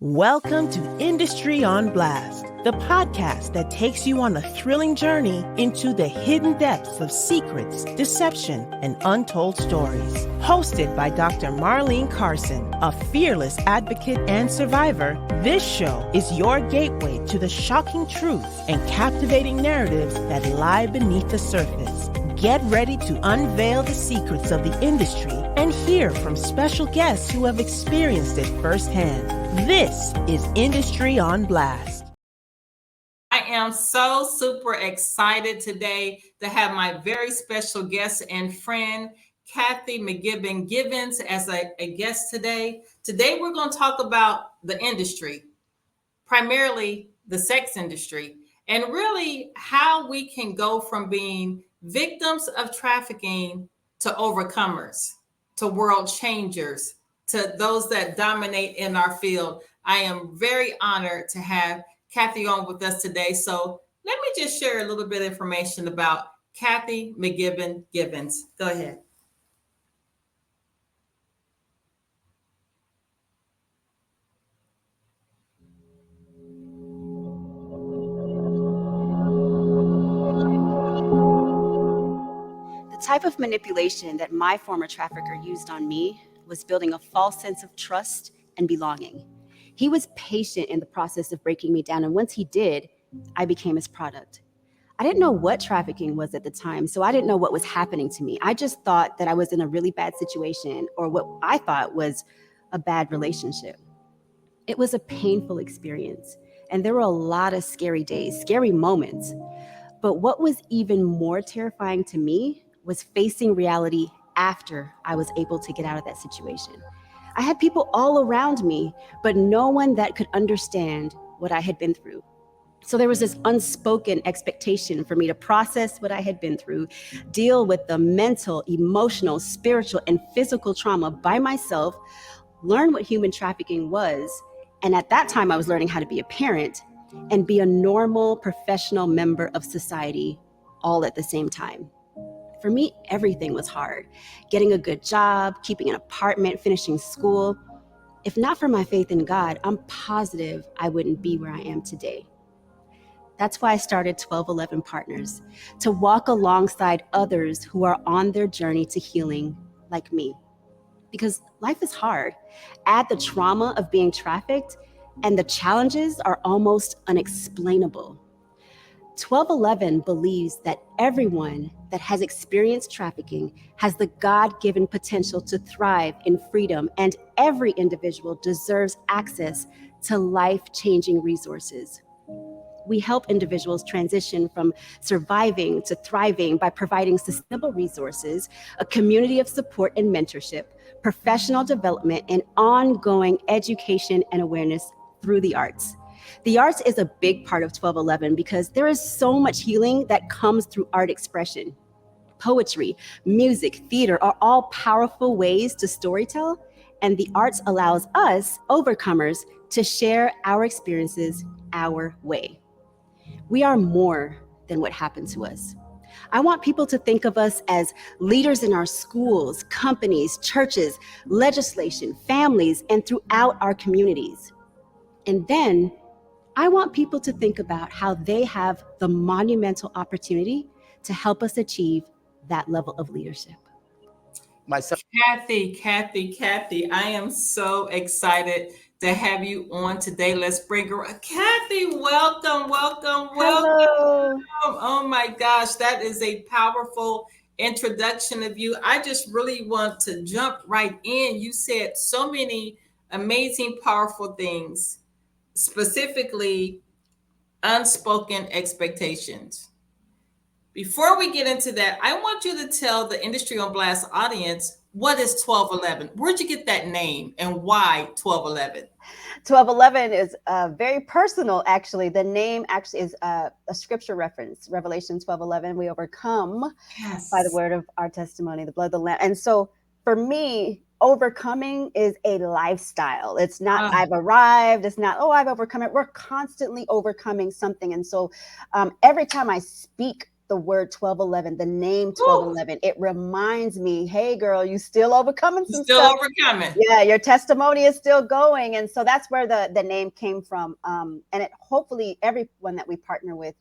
Welcome to Industry on Blast, the podcast that takes you on a thrilling journey into the hidden depths of secrets, deception, and untold stories. Hosted by Dr. Marlene Carson, a fearless advocate and survivor, this show is your gateway to the shocking truth and captivating narratives that lie beneath the surface. Get ready to unveil the secrets of the industry and hear from special guests who have experienced it firsthand. This is Industry on Blast. I am so super excited today to have my very special guest and friend, Kathy McGibbon Gibbons, as a guest today. Today, we're going to talk about the industry, primarily the sex industry, and really how we can go from being victims of trafficking to overcomers, to world changers, to those that dominate in our field. I am very honored to have Kathy on with us today. So let me just share a little bit of information about Kathy McGibbon Gibbons. Go ahead. The type of manipulation that my former trafficker used on me was building a false sense of trust and belonging. He was patient in the process of breaking me down, and once he did, I became his product. I didn't know what trafficking was at the time, so I didn't know what was happening to me. I just thought that I was in a really bad situation, or what I thought was a bad relationship. It was a painful experience, and there were a lot of scary days, scary moments. But what was even more terrifying to me was facing reality after I was able to get out of that situation. I had people all around me, but no one that could understand what I had been through. So there was this unspoken expectation for me to process what I had been through, deal with the mental, emotional, spiritual, and physical trauma by myself, learn what human trafficking was. And at that time, I was learning how to be a parent and be a normal, professional member of society all at the same time. For me, everything was hard. Getting a good job, keeping an apartment, finishing school. If not for my faith in God, I'm positive I wouldn't be where I am today. That's why I started 1211 Partners, to walk alongside others who are on their journey to healing like me. Because life is hard. Add the trauma of being trafficked, and the challenges are almost unexplainable. 1211 believes that everyone that has experienced trafficking has the God-given potential to thrive in freedom, and every individual deserves access to life-changing resources. We help individuals transition from surviving to thriving by providing sustainable resources, a community of support and mentorship, professional development, and ongoing education and awareness through the arts. The arts is a big part of 1211 because there is so much healing that comes through art expression. Poetry, music, theater are all powerful ways to storytell, and the arts allows us, overcomers, to share our experiences our way. We are more than what happened to us. I want people to think of us as leaders in our schools, companies, churches, legislation, families, and throughout our communities. And then I want people to think about how they have the monumental opportunity to help us achieve that level of leadership. Kathy, I am so excited to have you on today. Let's bring her. Kathy, welcome. Hello. Oh my gosh, that is a powerful introduction of you. I just really want to jump right in. You said so many amazing, powerful things, specifically unspoken expectations. Before we get into that, I want you to tell the Industry on Blast audience, what is 1211? Where'd you get that name and why 1211? 1211 is very personal, actually. The name actually is a scripture reference, Revelation 12:11. We overcome by the word of our testimony, the blood of the Lamb. And so for me, overcoming is a lifestyle. It's not, I've arrived. It's not, I've overcome it. We're constantly overcoming something. And so every time I speak the word 1211, the name 1211. It reminds me, hey girl, you still overcoming some Still stuff. overcoming. Yeah, your testimony is still going. And so that's where the name came from. And it hopefully everyone that we partner with,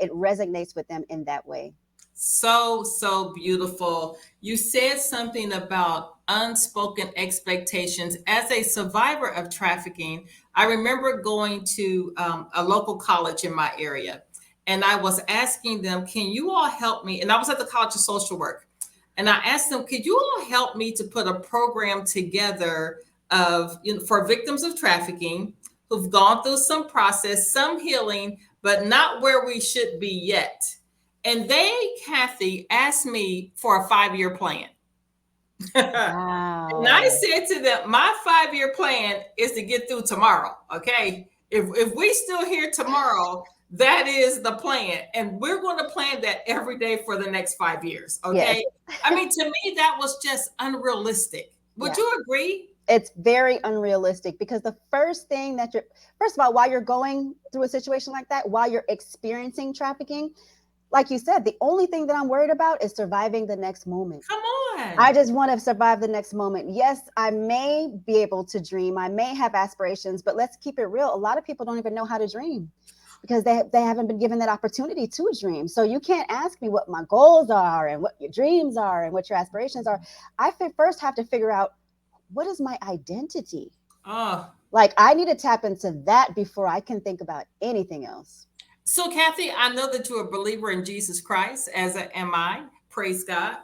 it resonates with them in that way. So beautiful. You said something about unspoken expectations. As a survivor of trafficking, I remember going to a local college in my area, and I was asking them, can you all help me? And I was at the College of Social Work. And I asked them, could you all help me to put a program together of, for victims of trafficking who've gone through some process, some healing, but not where we should be yet. And they, Kathy, asked me for a 5-year plan. Wow. And I said to them, my 5-year plan is to get through tomorrow. Okay. If we still here tomorrow, that is the plan. And we're going to plan that every day for the next 5 years. Okay. Yes. I mean, to me, that was just unrealistic. Would you agree? It's very unrealistic, because the first thing that first of all, while you're going through a situation like that, while you're experiencing trafficking, like you said, the only thing that I'm worried about is surviving the next moment. Come on. I just want to survive the next moment. Yes, I may be able to dream. I may have aspirations, but let's keep it real. A lot of people don't even know how to dream because they haven't been given that opportunity to dream. So you can't ask me what my goals are and what your dreams are and what your aspirations are. I first have to figure out, what is my identity? Like, I need to tap into that before I can think about anything else. So, Kathy, I know that you're a believer in Jesus Christ, as am I. Praise God.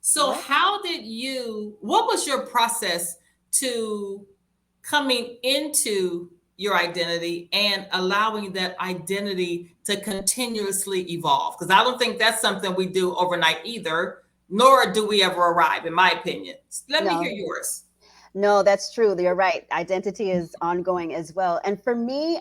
So what was your process to coming into your identity and allowing that identity to continuously evolve? Because I don't think that's something we do overnight either, nor do we ever arrive, in my opinion. Let me hear yours. No, that's true. You're right. Identity is ongoing as well. And for me,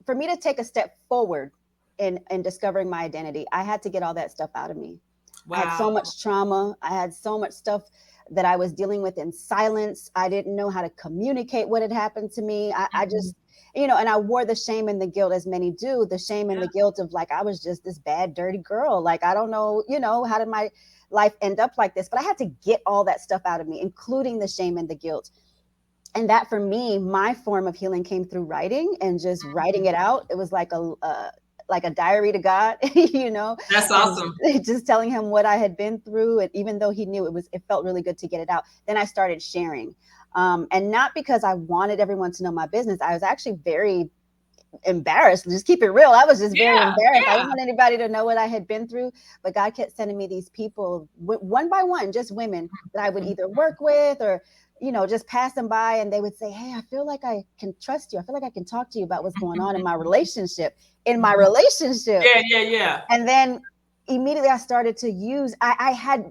for me to take a step forward in discovering my identity, I had to get all that stuff out of me. Wow. I had so much trauma. I had so much stuff that I was dealing with in silence. I didn't know how to communicate what had happened to me. I just, and I wore the shame and the guilt, as many do, the shame and the guilt of, like, I was just this bad, dirty girl. Like, I don't know, how did my life end up like this? But I had to get all that stuff out of me, including the shame and the guilt. And that, for me, my form of healing came through writing and just writing it out. It was like a diary to God, That's awesome. Just telling him what I had been through. And even though he knew, it felt really good to get it out. Then I started sharing. And not because I wanted everyone to know my business. I was actually very embarrassed. Just keep it real. I was just very embarrassed. I didn't want anybody to know what I had been through. But God kept sending me these people, one by one, just women that I would either work with or just pass them by, and they would say, hey, I feel like I can trust you. I feel like I can talk to you about what's going on in my relationship. Yeah. And then immediately I started to use, I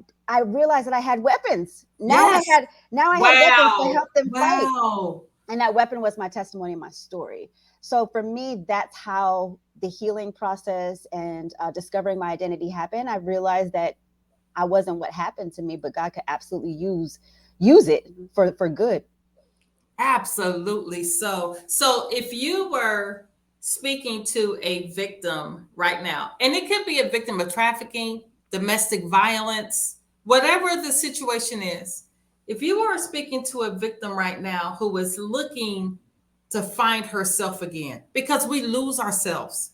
realized that I had weapons. Now I had weapons to help them fight. And that weapon was my testimony and my story. So for me, that's how the healing process and discovering my identity happened. I realized that I wasn't what happened to me, but God could absolutely use it for good. Absolutely. So if you were speaking to a victim right now, and it could be a victim of trafficking, domestic violence, whatever the situation is, if you were speaking to a victim right now who is looking to find herself again, because we lose ourselves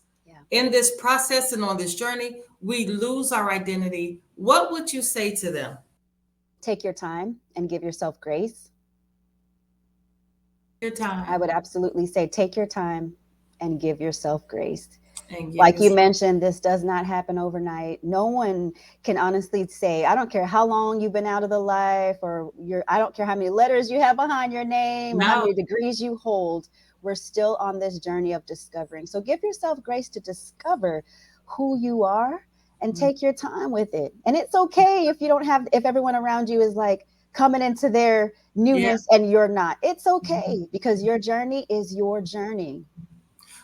in this process and on this journey, we lose our identity, what would you say to them? Take your time and give yourself grace. Your time. I would absolutely say take your time and give yourself grace. Like you mentioned, this does not happen overnight. No one can honestly say, I don't care how long you've been out of the life, or I don't care how many letters you have behind your name, or how many degrees you hold. We're still on this journey of discovering. So give yourself grace to discover who you are and take your time with it. And it's okay if everyone around you is like coming into their newness and you're not. It's okay, because your journey is your journey.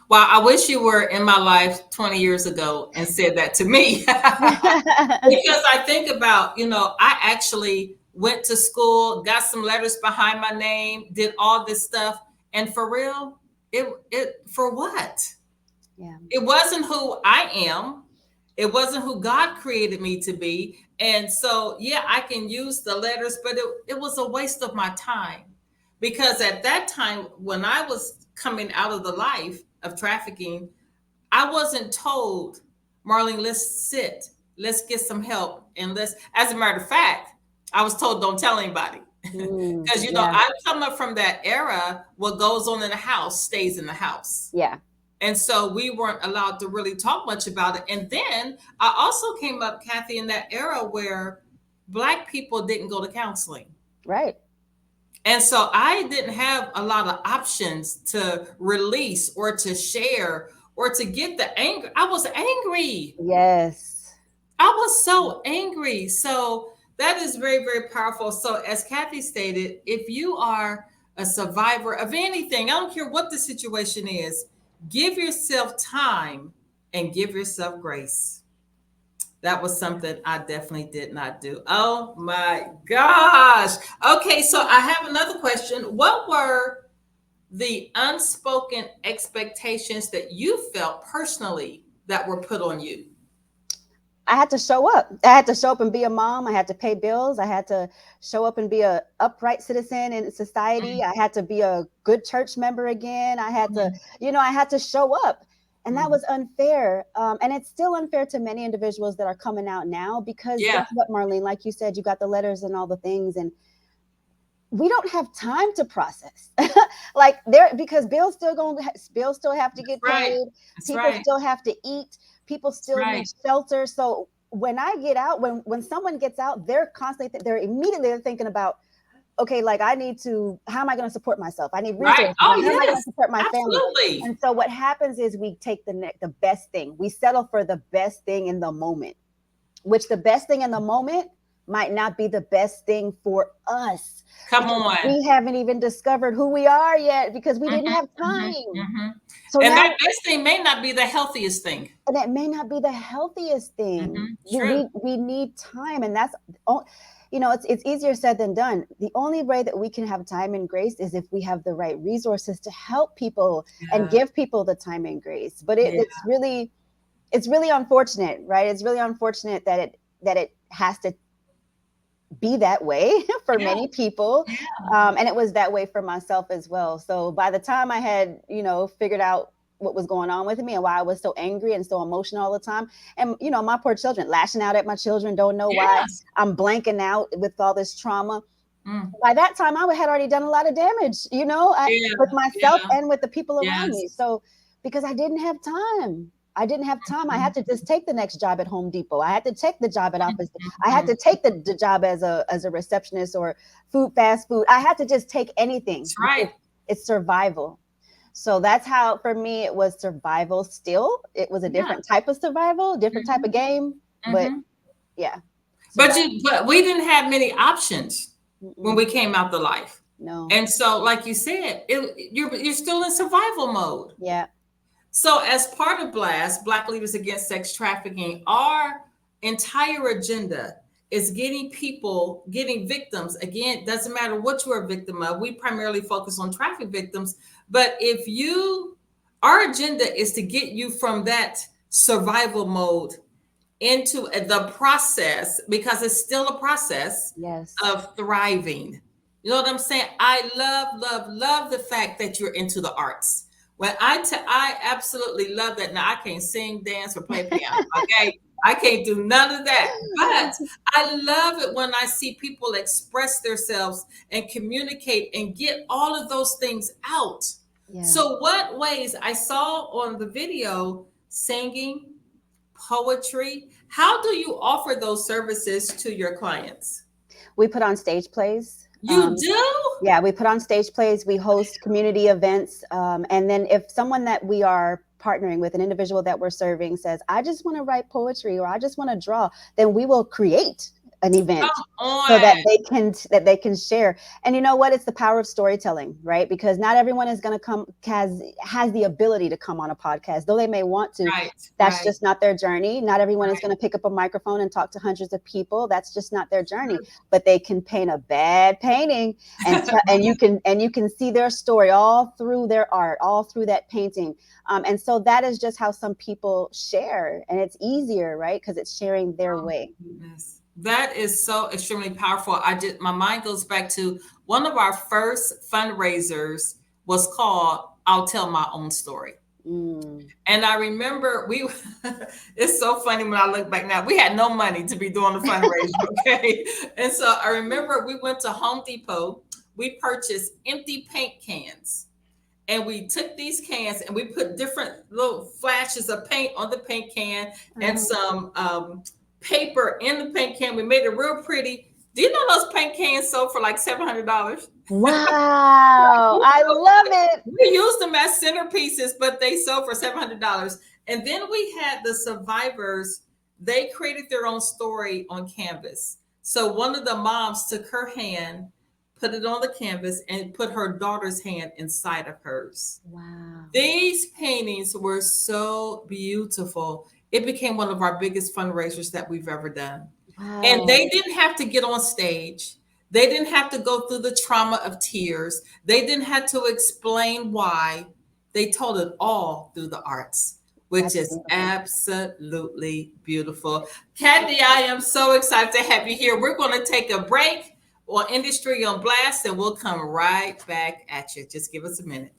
Well, I wish you were in my life 20 years ago and said that to me. Because I think about, I actually went to school, got some letters behind my name, did all this stuff. And for real, it for what? Yeah. It wasn't who I am. It wasn't who God created me to be. And so, yeah, I can use the letters, but it was a waste of my time. Because at that time, when I was coming out of the life of trafficking, I wasn't told, Marlene, let's sit, let's get some help. And as a matter of fact, I was told, don't tell anybody. Because, Yeah. I come up from that era, what goes on in the house stays in the house. Yeah. And so we weren't allowed to really talk much about it. And then I also came up, Kathy, in that era where Black people didn't go to counseling. Right. And so I didn't have a lot of options to release or to share or to get the anger. I was angry. Yes. I was so angry. So that is very, very powerful. So as Kathy stated, if you are a survivor of anything, I don't care what the situation is, give yourself time and give yourself grace. That was something I definitely did not do. Oh my gosh. Okay, so I have another question. What were the unspoken expectations that you felt personally that were put on you? I had to show up. I had to show up and be a mom. I had to pay bills. I had to show up and be a upright citizen in society. I had to be a good church member again. I had to, I had to show up. And that was unfair. And it's still unfair to many individuals that are coming out now because guess what, Marlene, like you said, you got the letters and all the things, and we don't have time to process because bills still have to get paid. People still have to eat. People still need shelter. So when I get out, when someone gets out, they're immediately thinking about, okay, like how am I going to support myself? I need resources. How am I going to support my family? And so what happens is we take the best thing. We settle for the best thing in the moment, which the best thing in the moment might not be the best thing for us. Come on. We haven't even discovered who we are yet because we didn't have time. So that best thing may not be the healthiest thing. And that may not be the healthiest thing. We need time. And that's, it's easier said than done. The only way that we can have time and grace is if we have the right resources to help people and give people the time and grace. But it's really unfortunate, right? It's really unfortunate that it has to be that way for many people. And it was that way for myself as well. So by the time I had, figured out what was going on with me and why I was so angry and so emotional all the time, and, my poor children, lashing out at my children, don't know why I'm blanking out with all this trauma. By that time, I had already done a lot of damage, with myself and with the people around me. So because I didn't have time. I had to just take the next job at Home Depot. I had to take the job at Office. I had to take the job as a receptionist or fast food. I had to just take anything. That's right. It's survival. So that's how, for me, it was survival still. It was a different type of survival, different type of game. But yeah. But we didn't have many options when we came out the life. No. And so, like you said, you're still in survival mode. Yeah. So as part of BLAST, Black Leaders Against Sex Trafficking, our entire agenda is getting victims. Again, doesn't matter what you're a victim of. We primarily focus on traffic victims. But our agenda is to get you from that survival mode into the process, because it's still a process of thriving. You know what I'm saying? I love the fact that you're into the arts. Well, I absolutely love that. Now, I can't sing, dance, or play piano, okay? I can't do none of that. But I love it when I see people express themselves and communicate and get all of those things out. Yeah. So what ways? I saw on the video singing, poetry. How do you offer those services to your clients? We put on stage plays. You do? Yeah, we put on stage plays. We host community events. And then if someone that we are partnering with, an individual that we're serving, says, I just want to write poetry or I just want to draw, then we will create an event Come so that on. they can share. And you know what? It's the power of storytelling, right? Because not everyone is going to come has the ability to come on a podcast, though they may want to. Right, That's right, just not their journey. Not everyone is right. going to pick up a microphone and talk to hundreds of people. That's just not their journey. But they can paint a bad painting, and you can see their story all through their art, all through that painting. And so that is just how some people share, and it's easier, right? Because it's sharing their Oh, way. goodness. That is so extremely powerful. My mind goes back to one of our first fundraisers was called I'll Tell My Own Story. Mm. And I remember it's so funny when I look back now, we had no money to be doing the fundraiser. Okay. And so I remember we went to Home Depot, we purchased empty paint cans. And we took these cans and we put different little flashes of paint on the paint can and some paper in the paint can. We made it real pretty. Do you know those paint cans sold for like $700? Wow, I love it. We used them as centerpieces, but they sold for $700. And then we had the survivors. They created their own story on canvas. So one of the moms took her hand, put it on the canvas, and put her daughter's hand inside of hers. Wow. These paintings were so beautiful. It became one of our biggest fundraisers that we've ever done. Wow. And they didn't have to get on stage. They didn't have to go through the trauma of tears. They didn't have to explain why. They told it all through the arts, which That's is beautiful. absolutely beautiful. Kathy, I am so excited to have you here. We're going to take a break on Industry on Blast, and we'll come right back at you. Just give us a minute.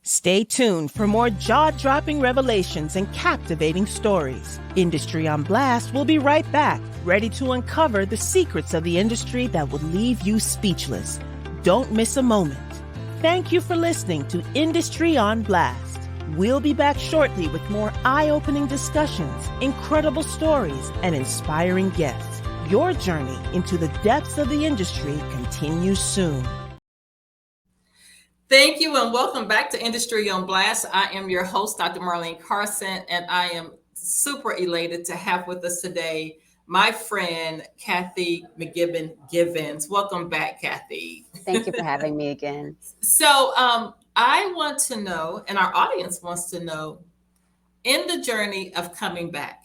Stay tuned for more jaw-dropping revelations and captivating stories. Industry on Blast will be right back, ready to uncover the secrets of the industry that will leave you speechless. Don't miss a moment. Thank you for listening to Industry on Blast. We'll be back shortly with more eye-opening discussions, incredible stories, and inspiring guests. Your journey into the depths of the industry continues soon. Thank you and welcome back to Industry on Blast. I am your host, Dr. Marlene Carson, and I am super elated to have with us today my friend, Kathy McGibbon Givens. Welcome back, Kathy. Thank you for having me again. So I want to know, and our audience wants to know, in the journey of coming back,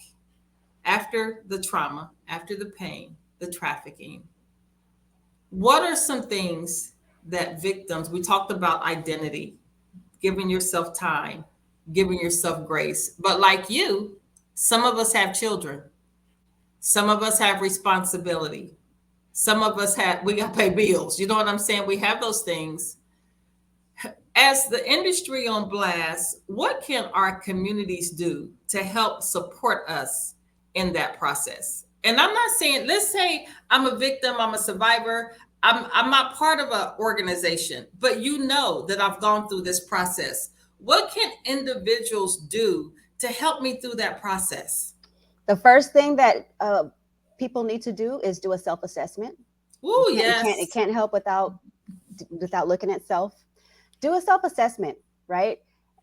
after the trauma, after the pain, the trafficking, what are some things that victims, we talked about identity, giving yourself time, giving yourself grace. But like you, some of us have children. Some of us have responsibility. Some of us we got to pay bills. You know what I'm saying? We have those things. As the Industry on Blast, what can our communities do to help support us in that process? And I'm not saying, let's say I'm a victim, I'm a survivor, I'm not part of an organization, but you know that I've gone through this process. What can individuals do to help me through that process? The first thing that people need to do is do a self-assessment. Oh, yes. It can't help without looking at self. Do a self-assessment, right?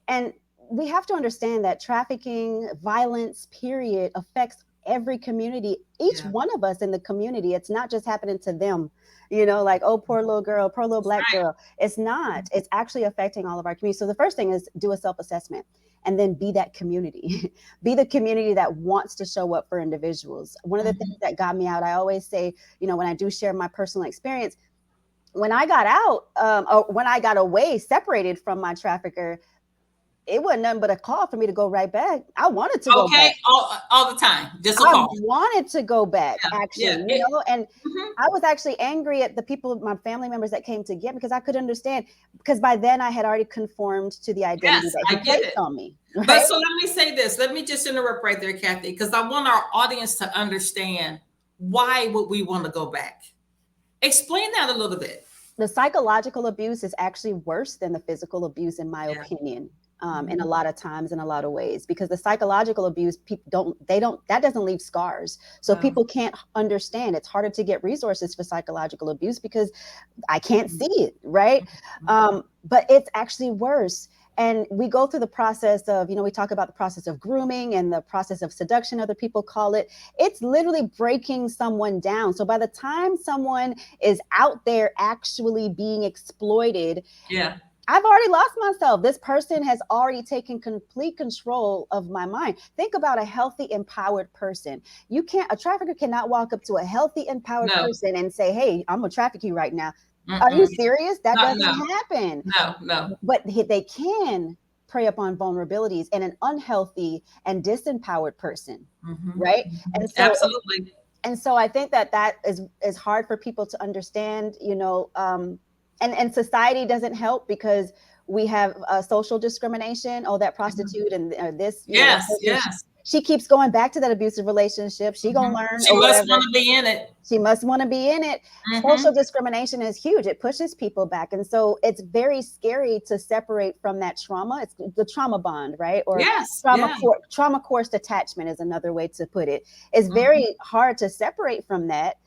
And we have to understand that trafficking, violence, period, affects every community, each one of us in the community. It's not just happening to them, like, oh, poor little girl, poor little black girl. It's not. It's actually affecting all of our community. So the first thing is do a self-assessment and then be that community. Be the community that wants to show up for individuals. One of the things that got me out, I always say, when I do share my personal experience, when I got out, or when I got away, separated from my trafficker, it wasn't nothing but a call for me to go right back. I wanted to go back. All the time, just a call. I wanted to go back, actually, and I was actually angry at the people, my family members that came to get me, because I could understand, because by then I had already conformed to the identity that he placed on me. Right? But so let me say this. Let me just interrupt right there, Kathy, because I want our audience to understand, why would we want to go back? Explain that a little bit. The psychological abuse is actually worse than the physical abuse, in my opinion. In a lot of times, in a lot of ways, because the psychological abuse, people that doesn't leave scars. So people can't understand. It's harder to get resources for psychological abuse because I can't see it, right? But it's actually worse. And we go through the process of, we talk about the process of grooming and the process of seduction, other people call it. It's literally breaking someone down. So by the time someone is out there actually being exploited, yeah, I've already lost myself. This person has already taken complete control of my mind. Think about a healthy, empowered person. A trafficker cannot walk up to a healthy, empowered no, person and say, hey, I'm going to traffic you right now. Are you mm-mm. serious? That No, doesn't happen. no. But they can prey upon vulnerabilities in an unhealthy and disempowered person. Mm-hmm. Right. Mm-hmm. And so, Absolutely. and so I think that is hard for people to understand, and society doesn't help because we have social discrimination. Oh, that prostitute and this, that Yes, person, yes. she keeps going back to that abusive relationship. She gonna learn She or must whatever. want to be in it. She must want to be in it. Social discrimination is huge. It pushes people back. And so it's very scary to separate from that trauma. It's the trauma bond, right? Or Yes, trauma course detachment is another way to put it. It's very hard to separate from that.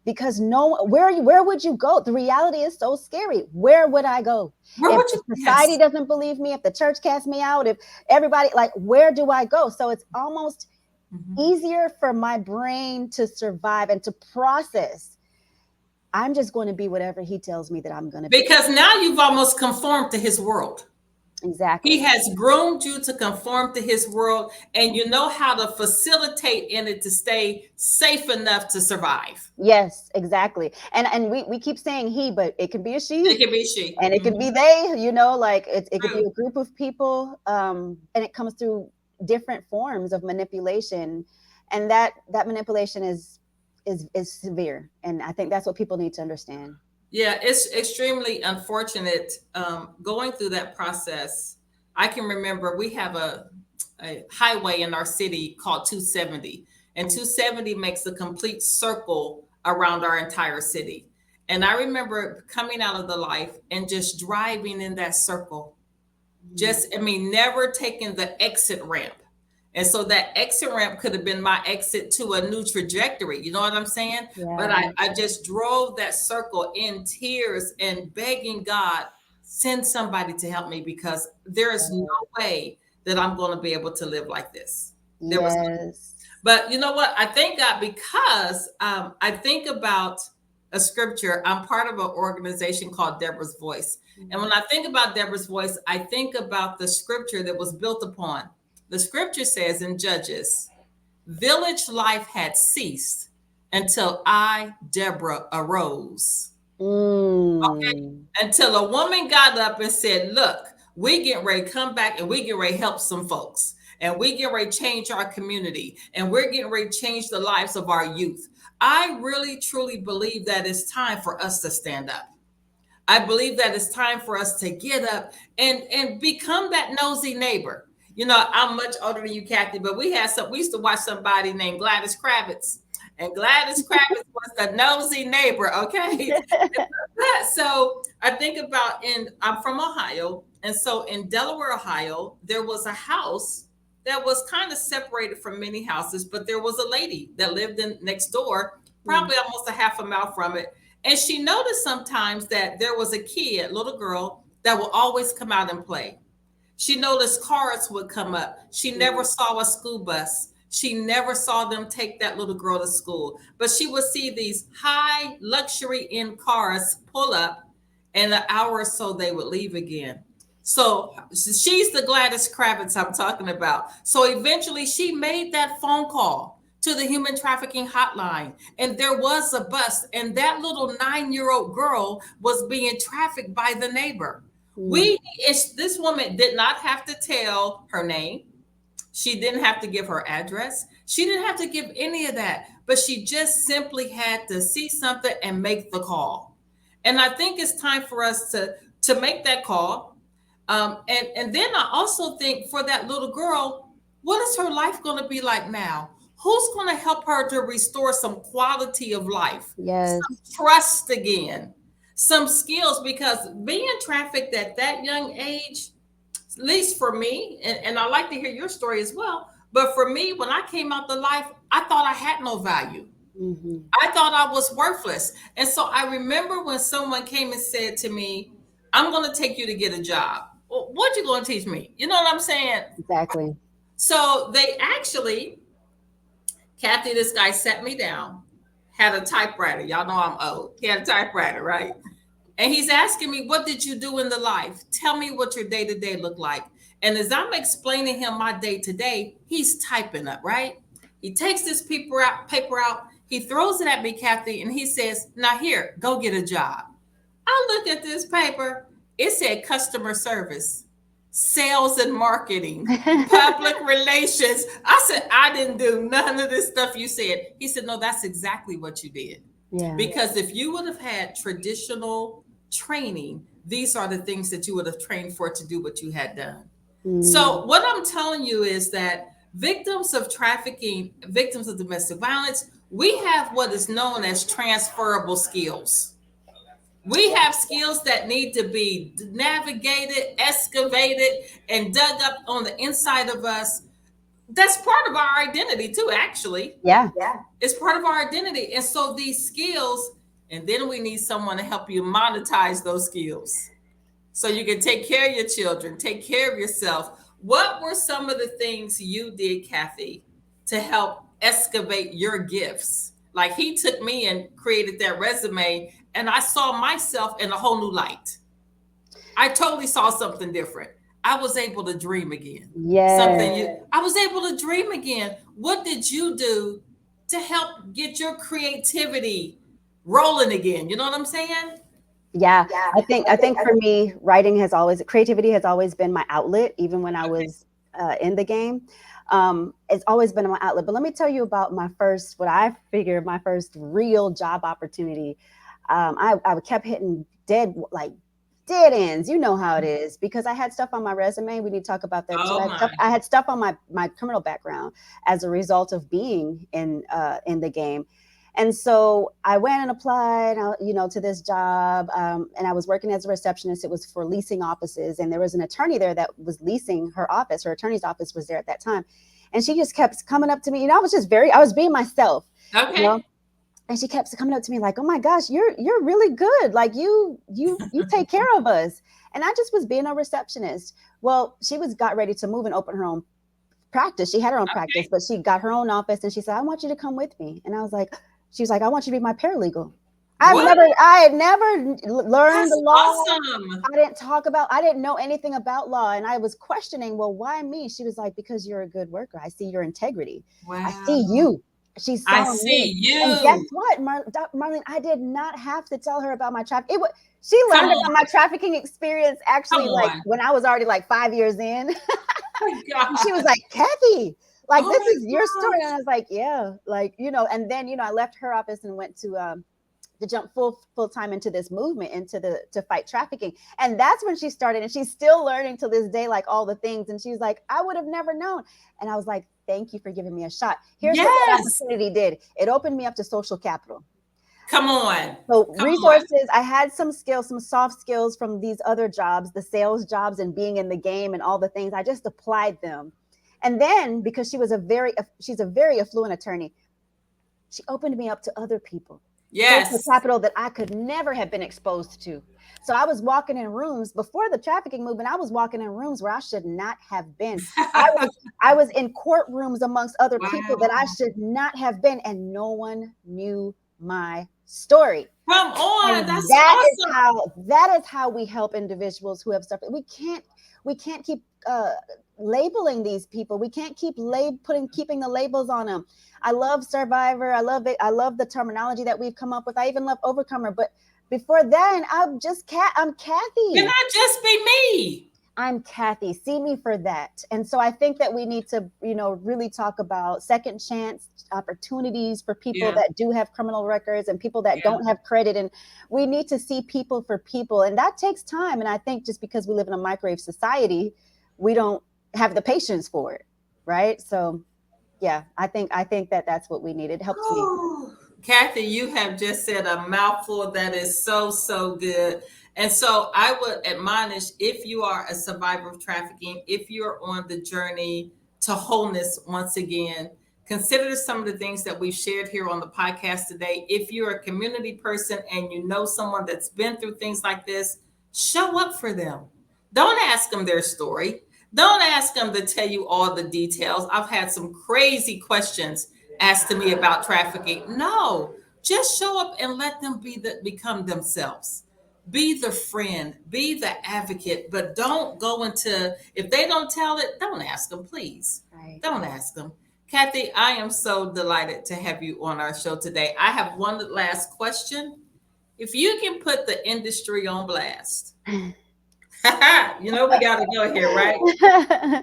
Because where would you go? The reality is so scary. Where would I go? If society doesn't believe me, if the church casts me out, if everybody, like, where do I go? So it's almost easier for my brain to survive and to process. I'm just going to be whatever he tells me that I'm going to be. Because now you've almost conformed to his world. Exactly. He has groomed you to conform to his world, and you know how to facilitate in it to stay safe enough to survive. Yes, exactly. And we keep saying he, but it can be a she. It can be she. And it can be they, like it could be True. a group of people. And it comes through different forms of manipulation. And that manipulation is severe. And I think that's what people need to understand. Yeah, it's extremely unfortunate going through that process. I can remember we have a highway in our city called 270, and 270 makes a complete circle around our entire city. And I remember coming out of the life and just driving in that circle. Never taking the exit ramp. And so that exit ramp could have been my exit to a new trajectory. You know what I'm saying? Yeah. But I just drove that circle in tears and begging God, send somebody to help me, because there is no way that I'm going to be able to live like this. But you know what? I thank God, because I think about a scripture. I'm part of an organization called Deborah's Voice. And when I think about Deborah's Voice, I think about the scripture that was built upon. The scripture says in Judges, village life had ceased until I, Deborah, arose. Okay? Until a woman got up and said, look, we get ready to come back and we get ready to help some folks. And we get ready to change our community. And we're getting ready to change the lives of our youth. I really, truly believe that it's time for us to stand up. I believe that it's time for us to get up and become that nosy neighbor. I'm much older than you, Kathy, but we used to watch somebody named Gladys Kravitz. And Gladys Kravitz was the nosy neighbor, okay? So I think about, I'm from Ohio. And so in Delaware, Ohio, there was a house that was kind of separated from many houses, but there was a lady that lived in next door, probably almost a half a mile from it. And she noticed sometimes that there was a kid, little girl, that will always come out and play. She noticed cars would come up. She never saw a school bus. She never saw them take that little girl to school. But she would see these high luxury in cars pull up, and an hour or so they would leave again. So she's the Gladys Kravitz I'm talking about. So eventually she made that phone call to the human trafficking hotline, and there was a bus, and that little 9-year-old girl was being trafficked by the neighbor. This woman did not have to tell her name. She didn't have to give her address. She didn't have to give any of that, but she just simply had to see something and make the call. And I think it's time for us to make that call. And then I also think for that little girl, what is her life going to be like now? Who's going to help her to restore some quality of life? Yes. Some trust again, some skills, because being trafficked at that young age, at least for me, and I like to hear your story as well, but for me, when I came out to life, I thought I had no value. I thought I was worthless. And so I remember when someone came and said to me, I'm going to take you to get a job. Well, what you going to teach me? You know what I'm saying? Exactly. So they actually, Kathy, this guy sat me down, had a typewriter. Y'all know I'm old. He had a typewriter, right? And he's asking me, what did you do in the life? Tell me what your day to day looked like. And as I'm explaining him my day to day, he's typing up, right? He takes this paper out, he throws it at me, Kathy, and he says, now here, go get a job. I looked at this paper. It said customer service, sales and marketing, public relations. I said, I didn't do none of this stuff you said. He said, no, that's exactly what you did. Yeah. Because if you would have had traditional training, these are the things that you would have trained for to do what you had done. So, what I'm telling you is that victims of trafficking, victims of domestic violence, we have what is known as transferable skills. We have skills that need to be navigated, excavated, and dug up on the inside of us. That's part of our identity, too, actually. Yeah. It's part of our identity. And so these skills, and then we need someone to help you monetize those skills so you can take care of your children, take care of yourself. What were some of the things you did, Kathy, to help excavate your gifts? Like he took me and created that resume, and I saw myself in a whole new light. I totally saw something different. I was able to dream again. Yeah. I was able to dream again. What did you do to help get your creativity rolling again? You know what I'm saying? Yeah. I think for me, creativity has always been my outlet, even when I Okay. was in the game. It's always been my outlet. But let me tell you about what I figure my first real job opportunity. I kept hitting dead ends. You know how it is, because I had stuff on my resume. We need to talk about that too. Oh my. I had stuff on my criminal background as a result of being in the game. And so I went and applied, to this job, and I was working as a receptionist. It was for leasing offices, and there was an attorney there that was leasing her office. Her attorney's office was there at that time, and she just kept coming up to me. I was being myself, you Okay. know. And she kept coming up to me like, "Oh my gosh, you're really good. Like you take care of us." And I just was being a receptionist. Well, she got ready to move and open her own practice. She had her own practice, Okay. but she got her own office, and she said, "I want you to come with me." And she was like, "I want you to be my paralegal." What? I had never learned the That's law. awesome. I didn't know anything about law. And I was questioning, well, why me? She was like, because you're a good worker. I see your integrity. I see Wow. you. She I saw see me. And guess you. what, Marlene? I did not have to tell her about my traffic. She Come learned on. about my trafficking experience Come actually like on. when I was already like 5 years in. Oh my And she was God. like, Kathy, like, Oh this my is your story. And I gosh. was like, yeah, like, and then, I left her office and went to jump full time into this movement, to fight trafficking. And that's when she started. And she's still learning to this day, like all the things. And she's like, I would have never known. And I was like, thank you for giving me a shot. Here's what that Yes. opportunity did. It opened me up to social capital. Come on. So Come on. resources, I had some skills, some soft skills from these other jobs, the sales jobs and being in the game and all the things. I just applied them. And then because she's a very affluent attorney, she opened me up to other people, social Yes. capital that I could never have been exposed to. So I was walking in rooms before the trafficking movement. I was walking in rooms where I should not have been. I was in courtrooms amongst other people that I Wow. should not have been, and no one knew my story. Come on. And That's awesome. that is how we help individuals who have suffered. We can't keep labeling these people. We can't keep keeping the labels on them. I love survivor. I love it. I love the terminology that we've come up with. I even love overcomer. But before then, I'm Can Kathy. I just be me? I'm Kathy. See me for that. And so I think that we need to, really talk about second chance opportunities for people Yeah. that do have criminal records and people that Yeah. don't have credit. And we need to see people for people. And that takes time. And I think just because we live in a microwave society, we don't have the patience for it. Right. So yeah, I think that that's what we need. It helped me. Oh, Kathy, you have just said a mouthful that is so, so good. And so I would admonish, if you are a survivor of trafficking, if you're on the journey to wholeness once again, consider some of the things that we've shared here on the podcast today. If you're a community person and you know someone that's been through things like this, show up for them. Don't ask them their story. Don't ask them to tell you all the details. I've had some crazy questions asked to me about trafficking. No, just show up and let them become themselves. Be the friend, be the advocate, but don't go into, if they don't tell it, don't ask them, please. Right. Don't ask them. Kathy, I am so delighted to have you on our show today. I have one last question. If you can put the industry on blast, you know, we got to go here, right?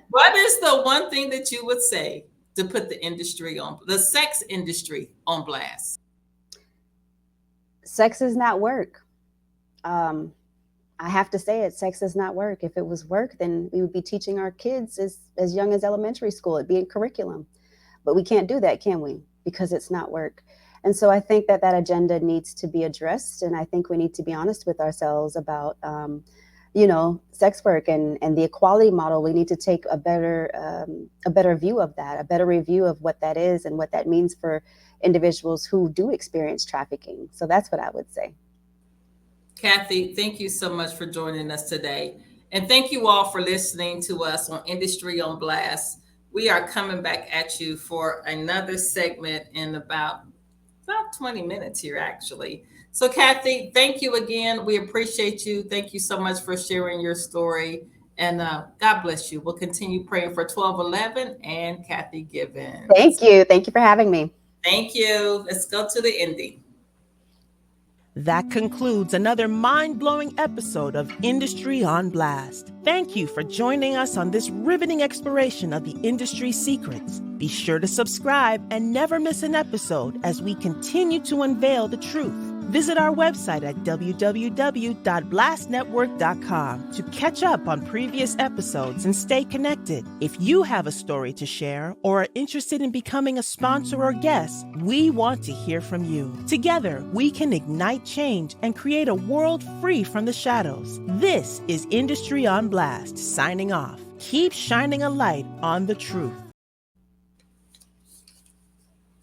What is the one thing that you would say to put the industry on, the sex industry on blast? Sex is not work. I have to say it, sex is not work. If it was work, then we would be teaching our kids as young as elementary school. It'd be in curriculum. But we can't do that, can we? Because it's not work. And so I think that agenda needs to be addressed. And I think we need to be honest with ourselves about, sex work and the equality model. We need to take a better view of that, a better review of what that is and what that means for individuals who do experience trafficking. So that's what I would say. Kathy, thank you so much for joining us today. And thank you all for listening to us on Industry on Blast. We are coming back at you for another segment in about 20 minutes here, actually. So Kathy, thank you again. We appreciate you. Thank you so much for sharing your story. And God bless you. We'll continue praying for 1211 and Kathy McGibbon. Thank you. Thank you for having me. Thank you. Let's go to the ending. That concludes another mind-blowing episode of Industry on Blast. Thank you for joining us on this riveting exploration of the industry's secrets. Be sure to subscribe and never miss an episode as we continue to unveil the truth. Visit our website at www.blastnetwork.com to catch up on previous episodes and stay connected. If you have a story to share or are interested in becoming a sponsor or guest, we want to hear from you. Together, we can ignite change and create a world free from the shadows. This is Industry on Blast, signing off. Keep shining a light on the truth.